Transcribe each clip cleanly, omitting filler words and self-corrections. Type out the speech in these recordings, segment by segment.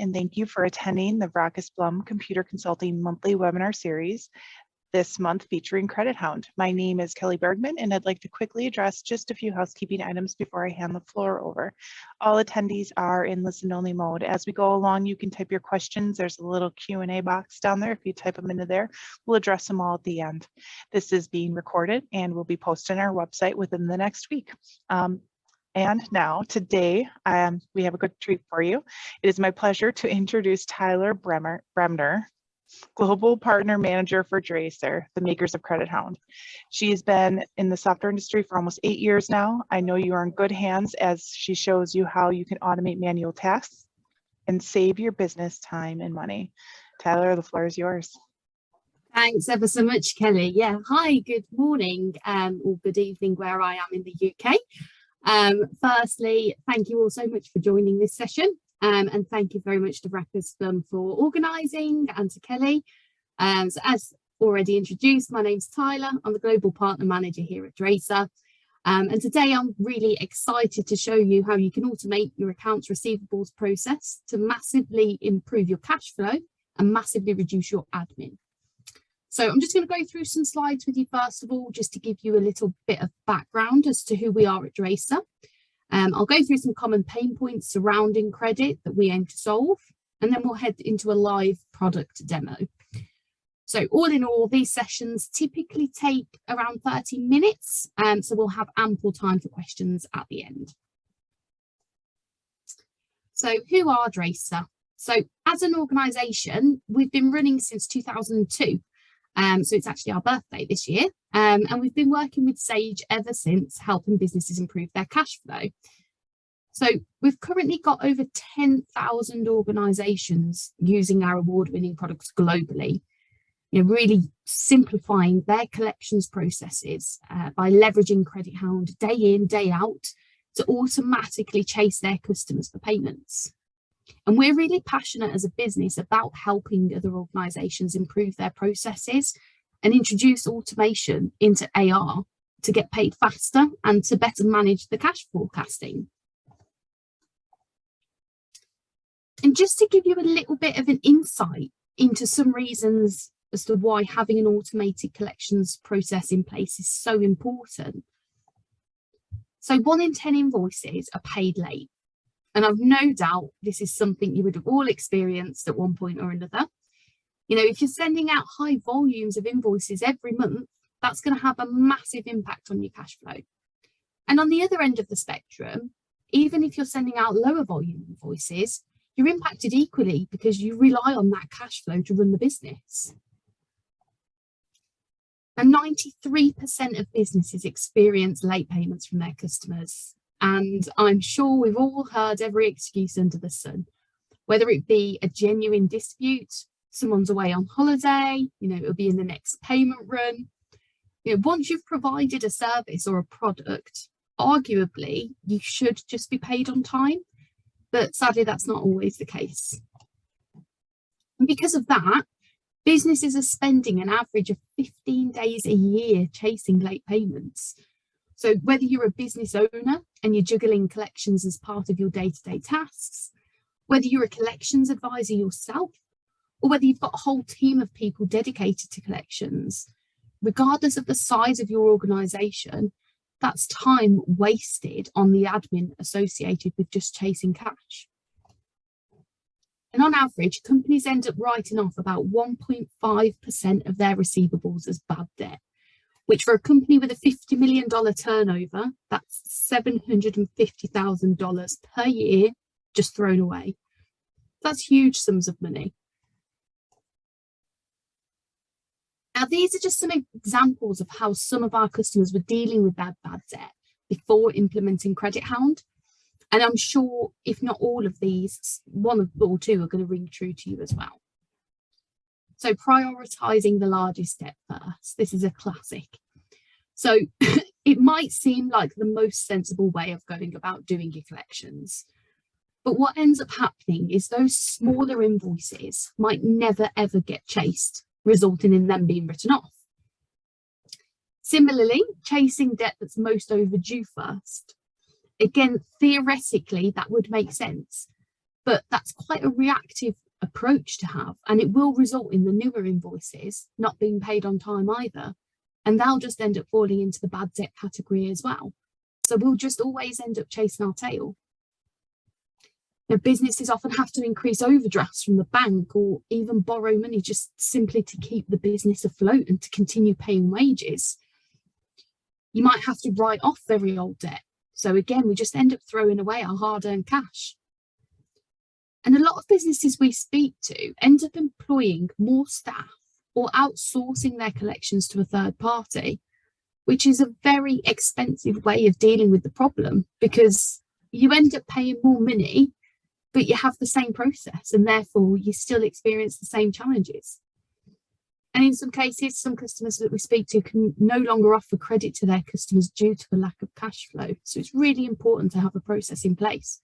and thank you for attending the Rackus Blum Computer Consulting monthly webinar series, this month featuring Credit Hound. My name is Kelly Bergman, and I'd like to quickly address just a few housekeeping items before I hand the floor over. All attendees are in listen-only mode. As we go along, you can type your questions. There's a little Q&A box down there. If you type them into there, we'll address them all at the end. This is being recorded and will be posted on our website within the next week. And now, today, we have a good treat for you. It is my pleasure to introduce Tyler Bremner, Global Partner Manager for Dracer, the makers of Credit Hound. She has been in the software industry for almost 8 years now. I know you are in good hands as she shows you how you can automate manual tasks and save your business time and money. Tyler, the floor is yours. Thanks ever so much, Kelly. Yeah, hi, good morning or good evening where I am in the UK. Firstly, thank you all so much for joining this session, and thank you very much to Rackus Blum for organising, and to Kelly. So as already introduced, my name's Tyler. I'm the Global Partner Manager here at Dracer, and today I'm really excited to show you how you can automate your accounts receivables process to massively improve your cash flow and massively reduce your admin. So I'm just going to go through some slides with you first of all, just to give you a little bit of background as to who we are at Dracer. I'll go through some common pain points surrounding credit that we aim to solve, and then we'll head into a live product demo. So all in all, these sessions typically take around 30 minutes, so we'll have ample time for questions at the end. So who are Dracer? So as an organisation, we've been running since 2002. So it's actually our birthday this year, and we've been working with Sage ever since, helping businesses improve their cash flow. So we've currently got over 10,000 organisations using our award-winning products globally, really simplifying their collections processes by leveraging Credit Hound day in, day out to automatically chase their customers for payments. And we're really passionate as a business about helping other organisations improve their processes and introduce automation into AR to get paid faster and to better manage the cash forecasting. And just to give you a little bit of an insight into some reasons as to why having an automated collections process in place is so important. So 1 in 10 invoices are paid late. And I've no doubt this is something you would have all experienced at one point or another. If you're sending out high volumes of invoices every month, that's going to have a massive impact on your cash flow. And on the other end of the spectrum, even if you're sending out lower volume invoices, you're impacted equally because you rely on that cash flow to run the business. And 93% of businesses experience late payments from their customers. And I'm sure we've all heard every excuse under the sun, whether it be a genuine dispute, someone's away on holiday, it'll be in the next payment run. Once you've provided a service or a product, arguably, you should just be paid on time. But sadly, that's not always the case. And because of that, businesses are spending an average of 15 days a year chasing late payments. So whether you're a business owner and you're juggling collections as part of your day-to-day tasks, whether you're a collections advisor yourself, or whether you've got a whole team of people dedicated to collections, regardless of the size of your organisation, that's time wasted on the admin associated with just chasing cash. And on average, companies end up writing off about 1.5% of their receivables as bad debt, which for a company with a $50 million turnover, that's $750,000 per year just thrown away. That's huge sums of money. Now, these are just some examples of how some of our customers were dealing with their bad debt before implementing Credit Hound. And I'm sure, if not all of these, one or two are going to ring true to you as well. So prioritising the largest debt first. This is a classic. So it might seem like the most sensible way of going about doing your collections. But what ends up happening is those smaller invoices might never, ever get chased, resulting in them being written off. Similarly, chasing debt that's most overdue first. Again, theoretically, that would make sense. but that's quite a reactive approach to have, and it will result in the newer invoices not being paid on time either, and they'll just end up falling into the bad debt category as well. So we'll just always end up chasing our tail. Now, businesses often have to increase overdrafts from the bank or even borrow money just simply to keep the business afloat and to continue paying wages. You might have to write off very old debt. So again, we just end up throwing away our hard-earned cash. And a lot of businesses we speak to end up employing more staff or outsourcing their collections to a third party, which is a very expensive way of dealing with the problem, because you end up paying more money, but you have the same process and therefore you still experience the same challenges. And in some cases, some customers that we speak to can no longer offer credit to their customers due to a lack of cash flow. So it's really important to have a process in place.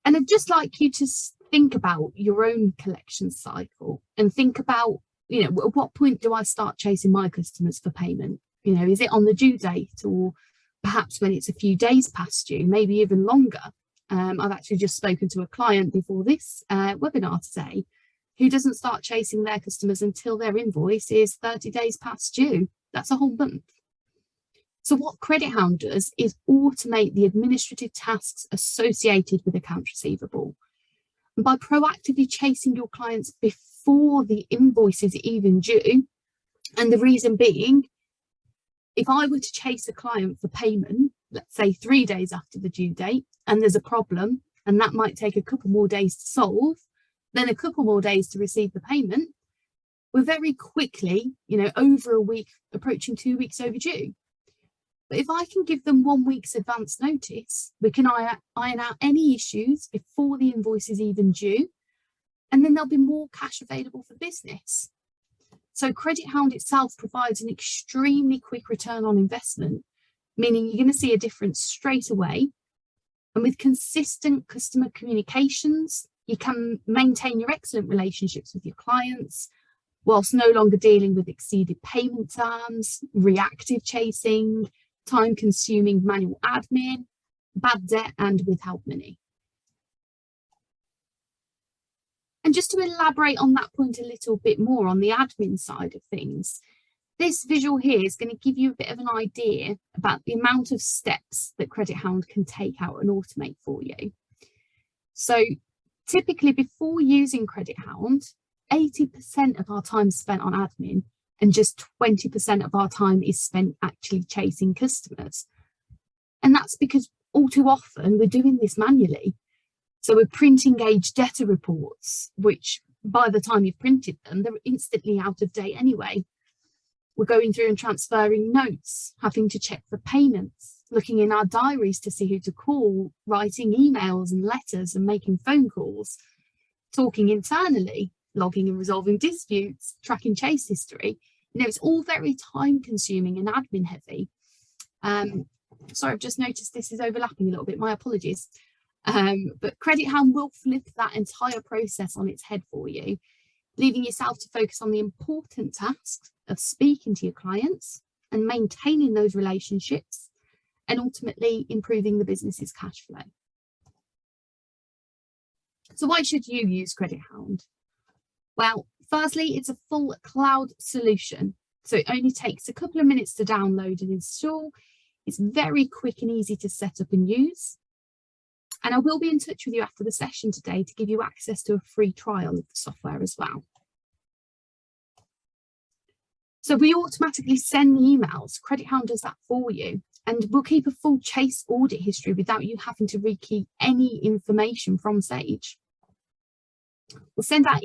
And I'd just like you to think about your own collection cycle and think about, you know, at what point do I start chasing my customers for payment? You know, is it on the due date, or perhaps when it's a few days past due, maybe even longer? I've actually just spoken to a client before this webinar today who doesn't start chasing their customers until their invoice is 30 days past due. That's a whole month. So what Credit Hound does is automate the administrative tasks associated with accounts receivable. And by proactively chasing your clients before the invoice is even due, and the reason being, if I were to chase a client for payment, let's say 3 days after the due date, and there's a problem, and that might take a couple more days to solve, then a couple more days to receive the payment, we're very quickly, you know, over a week, approaching 2 weeks overdue. But if I can give them 1 week's advance notice, we can iron out any issues before the invoice is even due, and then there'll be more cash available for business. So Credit Hound itself provides an extremely quick return on investment, meaning you're going to see a difference straight away. And with consistent customer communications, you can maintain your excellent relationships with your clients, whilst no longer dealing with exceeded payment terms, reactive chasing, time-consuming manual admin, bad debt, and withheld money. And just to elaborate on that point a little bit more on the admin side of things, this visual here is going to give you a bit of an idea about the amount of steps that Credit Hound can take out and automate for you. So typically before using Credit Hound, 80% of our time is spent on admin, and just 20% of our time is spent actually chasing customers. And that's because all too often we're doing this manually. So we're printing age debtor reports, which by the time you've printed them, they're instantly out of date anyway. We're going through and transferring notes, having to check for payments, looking in our diaries to see who to call, writing emails and letters and making phone calls, talking internally, logging and resolving disputes, tracking chase history. You know, it's all very time consuming and admin heavy. Sorry, I've just noticed this is overlapping a little bit. My apologies. But Credit Hound will flip that entire process on its head for you, leaving yourself to focus on the important tasks of speaking to your clients and maintaining those relationships, and ultimately improving the business's cash flow. So why should you use Credit Hound? Well, firstly, it's a full cloud solution. So it only takes a couple of minutes to download and install. It's very quick and easy to set up and use. And I will be in touch with you after the session today to give you access to a free trial of the software as well. So we automatically send the emails. Credit Hound does that for you. And we'll keep a full chase audit history without you having to rekey any information from Sage. We'll send out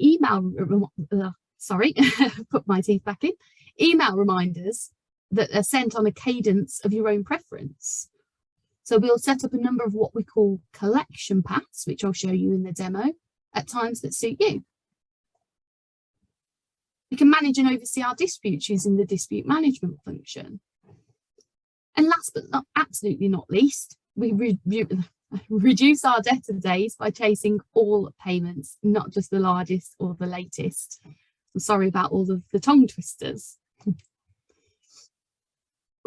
put my teeth back in, email reminders that are sent on a cadence of your own preference. So we'll set up a number of what we call collection paths, which I'll show you in the demo, at times that suit you. We can manage and oversee our disputes using the dispute management function. And last but absolutely not least, we reduce our debtor days by chasing all payments, not just the largest or the latest. I'm sorry about all of the tongue twisters.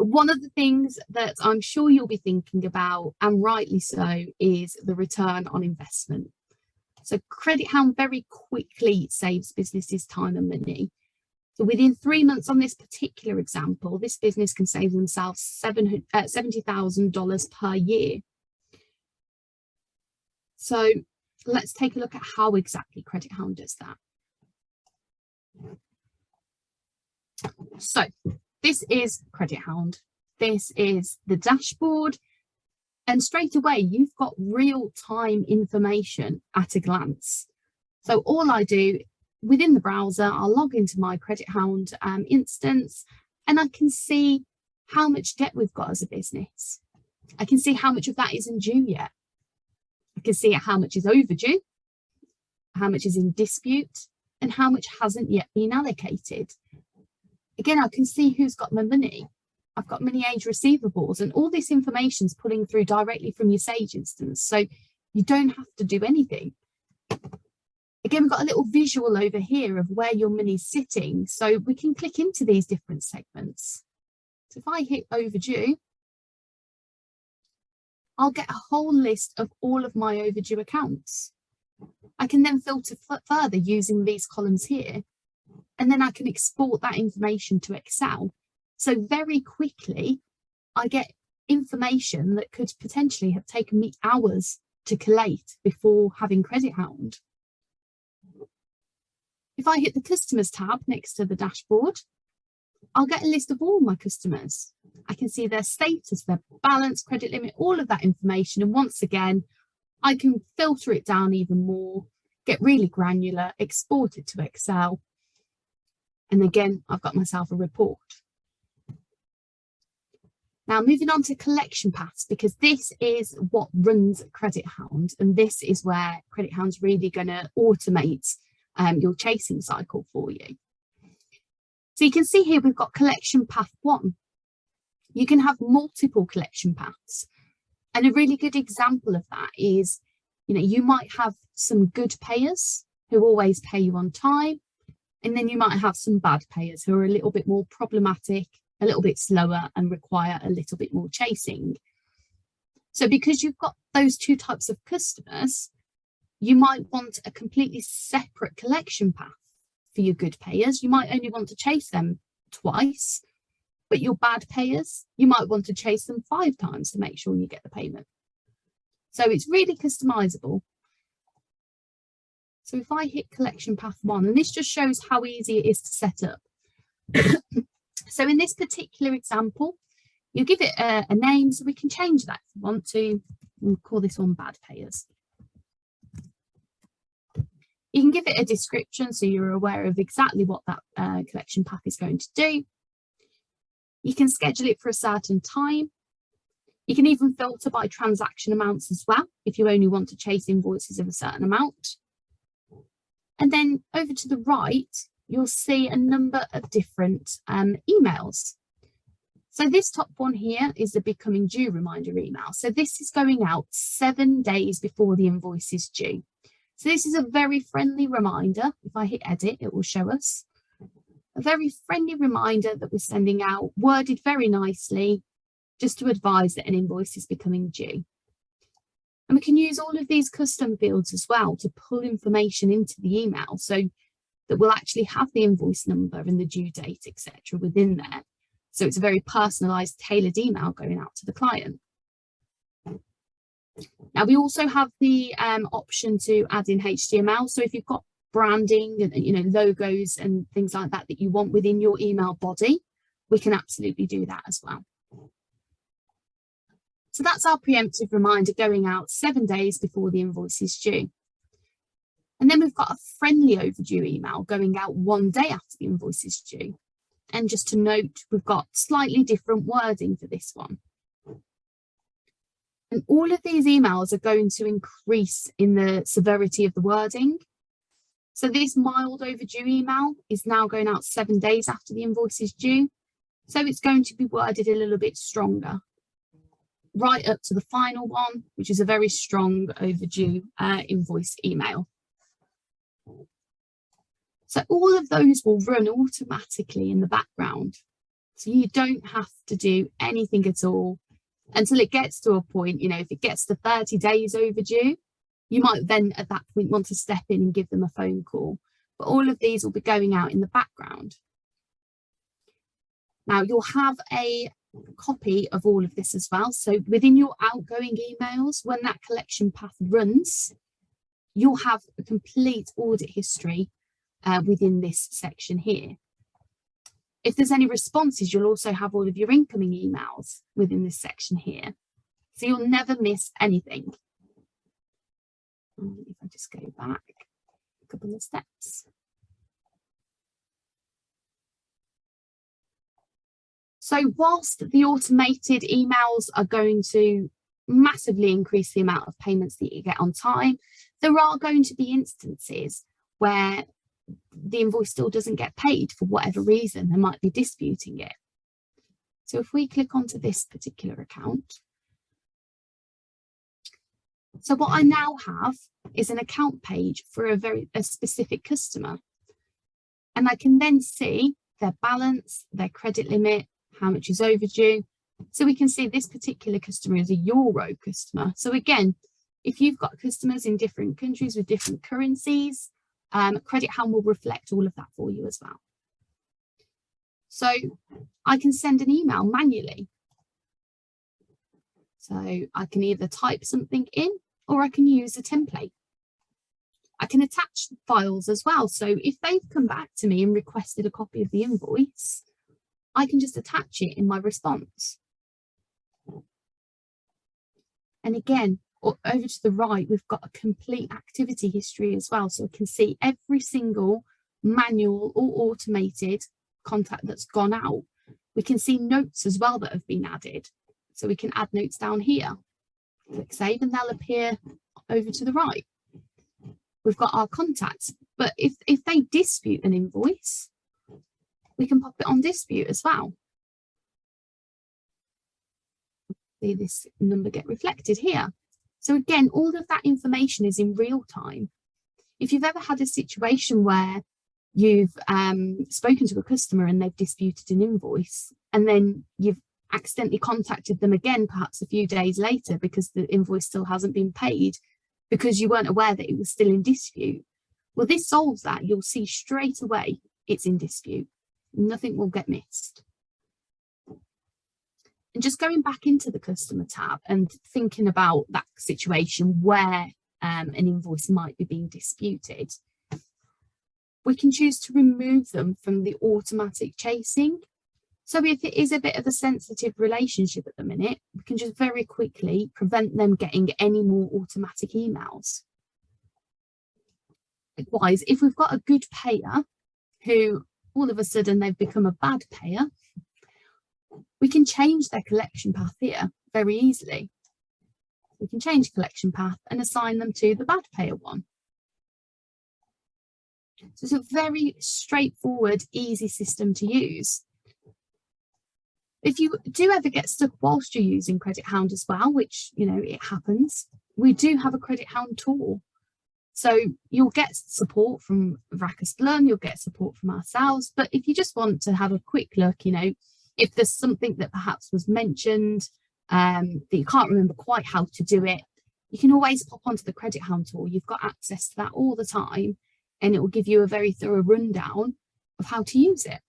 But one of the things that I'm sure you'll be thinking about, and rightly so, is the return on investment. So Credit Hound very quickly saves businesses time and money. So within 3 months on this particular example, this business can save themselves $70,000 per year. So let's take a look at how exactly Credit Hound does that. So this is Credit Hound. This is the dashboard. And straight away, you've got real-time information at a glance. So all I do within the browser, I'll log into my Credit Hound instance, and I can see how much debt we've got as a business. I can see how much of that isn't due yet. I can see how much is overdue, how much is in dispute, and how much hasn't yet been allocated. Again, I can see who's got my money. I've got money age receivables, and all this information is pulling through directly from your Sage instance. So you don't have to do anything. Again, we've got a little visual over here of where your money's sitting. So we can click into these different segments. So if I hit overdue, I'll get a whole list of all of my overdue accounts. I can then filter further using these columns here, and then I can export that information to Excel. So very quickly, I get information that could potentially have taken me hours to collate before having Credit Hound. If I hit the Customers tab next to the dashboard, I'll get a list of all my customers. I can see their status, their balance, credit limit, all of that information. And once again, I can filter it down even more, get really granular, export it to Excel. And again, I've got myself a report. Now moving on to collection paths, because this is what runs Credit Hound, and this is where Credit Hound's really going to automate your chasing cycle for you. So you can see here we've got collection path 1. You can have multiple collection paths, and a really good example of that is, you might have some good payers who always pay you on time, and then you might have some bad payers who are a little bit more problematic, a little bit slower, and require a little bit more chasing. So because you've got those two types of customers, you might want a completely separate collection path for your good payers. You might only want to chase them twice, but your bad payers, you might want to chase them 5 times to make sure you get the payment. So it's really customizable. So if I hit collection path 1, and this just shows how easy it is to set up. So in this particular example, you give it a name, so we can change that if we want to. We'll call this one bad payers. You can give it a description so you're aware of exactly what that collection path is going to do. You can schedule it for a certain time. You can even filter by transaction amounts as well, if you only want to chase invoices of a certain amount. And then over to the right, you'll see a number of different emails. So this top one here is the becoming due reminder email. So this is going out 7 days before the invoice is due. So this is a very friendly reminder. If I hit edit, it will show us a very friendly reminder that we're sending out, worded very nicely, just to advise that an invoice is becoming due. And we can use all of these custom fields as well to pull information into the email so that we'll actually have the invoice number and the due date, etc. within there. So it's a very personalised, tailored email going out to the client. Now we also have the option to add in HTML. So if you've got branding and logos and things like that that you want within your email body, we can absolutely do that as well. So that's our preemptive reminder going out 7 days before the invoice is due. And then we've got a friendly overdue email going out 1 day after the invoice is due. And just to note, we've got slightly different wording for this one. And all of these emails are going to increase in the severity of the wording. So this mild overdue email is now going out 7 days after the invoice is due. So it's going to be worded a little bit stronger, right up to the final one, which is a very strong overdue invoice email. So all of those will run automatically in the background. So you don't have to do anything at all until it gets to a point, if it gets to 30 days overdue, you might then at that point want to step in and give them a phone call. But all of these will be going out in the background. Now you'll have a copy of all of this as well. So within your outgoing emails, when that collection path runs, you'll have a complete audit history within this section here. If there's any responses, you'll also have all of your incoming emails within this section here. So you'll never miss anything. If I just go back a couple of steps. So whilst the automated emails are going to massively increase the amount of payments that you get on time, there are going to be instances where the invoice still doesn't get paid for whatever reason. They might be disputing it. So if we click onto this particular account, so what I now have is an account page for a specific customer, and I can then see their balance, their credit limit, how much is overdue. So we can see this particular customer is a euro customer. So again, if you've got customers in different countries with different currencies, Credit Hound will reflect all of that for you as well. So I can send an email manually. So I can either type something in or I can use a template. I can attach files as well. So if they've come back to me and requested a copy of the invoice, I can just attach it in my response. And again, over to the right, we've got a complete activity history as well. So I can see every single manual or automated contact that's gone out. We can see notes as well that have been added. So we can add notes down here. Click save and they'll appear over to the right. We've got our contacts, but if they dispute an invoice, we can pop it on dispute as well. See this number get reflected here. So again, all of that information is in real time. If you've ever had a situation where you've spoken to a customer and they've disputed an invoice, and then you've accidentally contacted them again, perhaps a few days later, because the invoice still hasn't been paid, because you weren't aware that it was still in dispute. Well, this solves that. You'll see straight away it's in dispute. Nothing will get missed. And just going back into the customer tab and thinking about that situation where an invoice might be being disputed, we can choose to remove them from the automatic chasing. So if it is a bit of a sensitive relationship at the minute, we can just very quickly prevent them getting any more automatic emails. Likewise, if we've got a good payer who all of a sudden they've become a bad payer, we can change their collection path here very easily. We can change collection path and assign them to the bad payer one. So it's a very straightforward, easy system to use. If you do ever get stuck whilst you're using Credit Hound as well, which, it happens, we do have a Credit Hound tool. So you'll get support from Vracus Blum, you'll get support from ourselves. But if you just want to have a quick look, if there's something that perhaps was mentioned that you can't remember quite how to do it, you can always pop onto the Credit Hound tool. You've got access to that all the time, and it will give you a very thorough rundown of how to use it.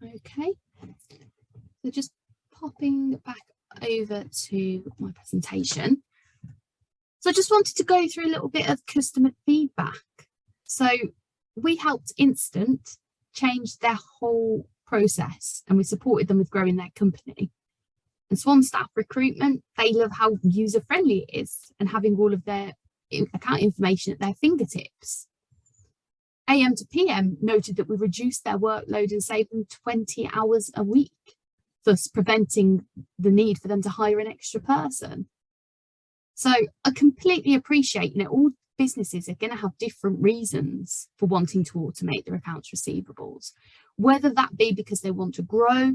Okay, so just popping back over to my presentation. So I just wanted to go through a little bit of customer feedback. So we helped Instant change their whole process, and we supported them with growing their company. And Swan staff recruitment, they love how user-friendly it is and having all of their account information at their fingertips. AM to PM noted that we reduced their workload and saved them 20 hours a week, thus preventing the need for them to hire an extra person. So I completely appreciate, all businesses are going to have different reasons for wanting to automate their accounts receivables, whether that be because they want to grow,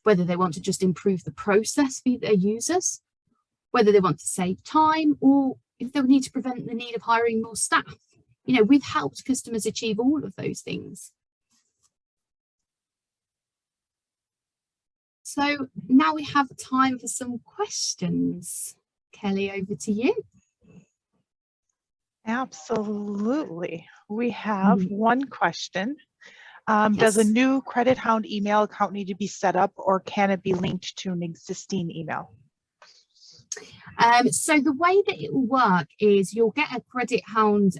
whether they want to just improve the process for their users, whether they want to save time, or if they need to prevent the need of hiring more staff. We've helped customers achieve all of those things. So now we have time for some questions. Kelly, over to you. Absolutely. We have one question. Does a Yes. new Credit Hound email account need to be set up, or can it be linked to an existing email? So the way that it will work is you'll get a Credit Hound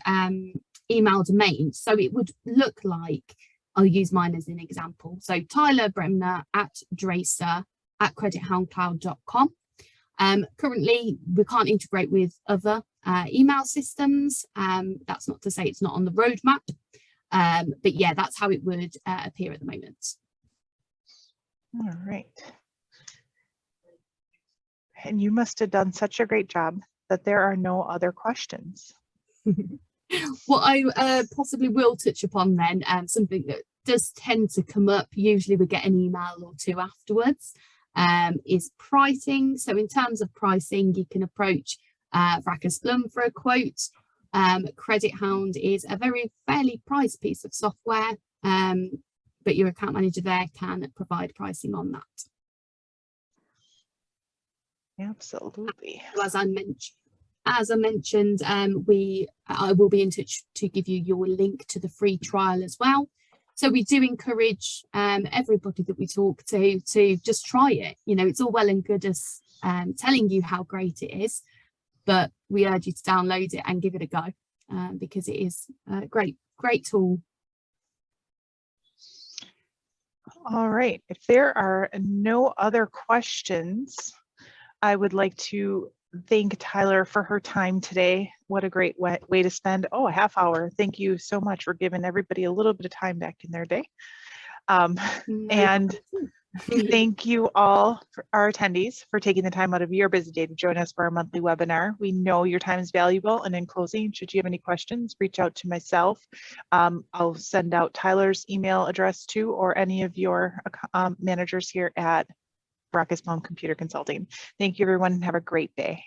email domain. So it would look like, I'll use mine as an example. So Tyler Bremner @dracer@credithoundcloud.com. Currently, we can't integrate with other email systems. That's not to say it's not on the roadmap. But yeah, that's how it would appear at the moment. All right. And you must have done such a great job that there are no other questions. What I possibly will touch upon then, something that does tend to come up, usually we get an email or two afterwards, is pricing. So in terms of pricing, you can approach Vracus Blum for a quote. Credit Hound is a fairly priced piece of software, but your account manager there can provide pricing on that. Absolutely. So as I mentioned, I will be in touch to give you your link to the free trial as well. So we do encourage everybody that we talk to just try it. You know, it's all well and good us telling you how great it is, but we urge you to download it and give it a go because it is a great tool. All right. If there are no other questions, I would like to thank Tyler for her time today. What a great way to spend, a half hour. Thank you so much for giving everybody a little bit of time back in their day. And thank you all, for our attendees, for taking the time out of your busy day to join us for our monthly webinar. We know your time is valuable. And in closing, should you have any questions, reach out to myself. I'll send out Tyler's email address too, or any of your managers here at Vracus Blum Computer Consulting. Thank you, everyone, and have a great day.